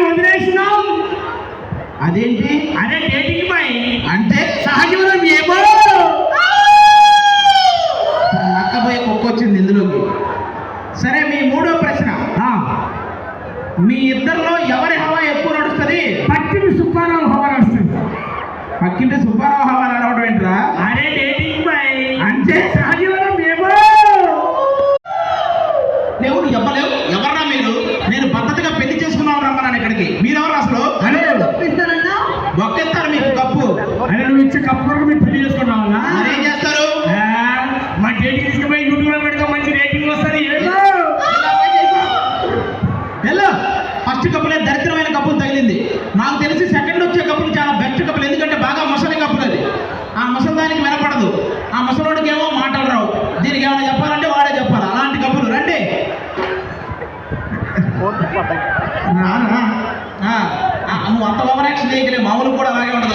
వదిలేసినాం. అదేంటి? అదే dating bye అంటే సహజీవనం ఏమో. నక్కబోయే కుక్క వచ్చింది ఇందులోకి. సరే, మీ మూడో ప్రశ్న. మీ ఇద్దరిలో ఎవరి హవా ఎక్కువ నడుస్తుంది? పట్టిని సుబ్బారావు హవా వస్తుంది. పక్కింటి సుబ్బారావు హవా నడవడం ఏంట్రా? అదే డేటింగ్ బాయ్ అంటే సహజీవనం ఏమో. దేవుడు ఇవ్వలేవు. ఎవర్రా మీరు? నేను పద్ధతిగా పెళ్లి చేసుకున్నావు రమ్మన్నాను ఇక్కడికి. మీరెవరు అసలు? అరే ఒక్కేస్తారు మీకు కప్పు. అరే నువ్వు ఇచ్చే కప్పు కొరకు మీరు పెళ్లి చేసుకున్నావా? మరేం చేస్తారు? మా డేటింగ్ తీసుకుపోయి యూట్యూబ్ లో పెడితే మంచి రేటింగ్ వస్తుంది. హలో, ఫస్ట్ కప్పులే దరిద్రమైన కప్పులు తగిలింది. నాకు తెలిసి సెకండ్ వచ్చే కప్పులు చాలా బెస్ట్ కప్పులు. ఎందుకంటే బాగా ముసలి కప్పులు. అది ఆ ముసలిదానికి వినపడదు. ఆ ముసలోడికి ఏమో మాటలు రావు. దీనికి ఏమైనా చెప్పాలంటే వాడే చెప్పాలి. అలాంటి కప్పులు రండి. నువ్వు అంత ఓవర్ యాక్షన్ చేయగలే. మామూలు కూడా అలాగే ఉండదు.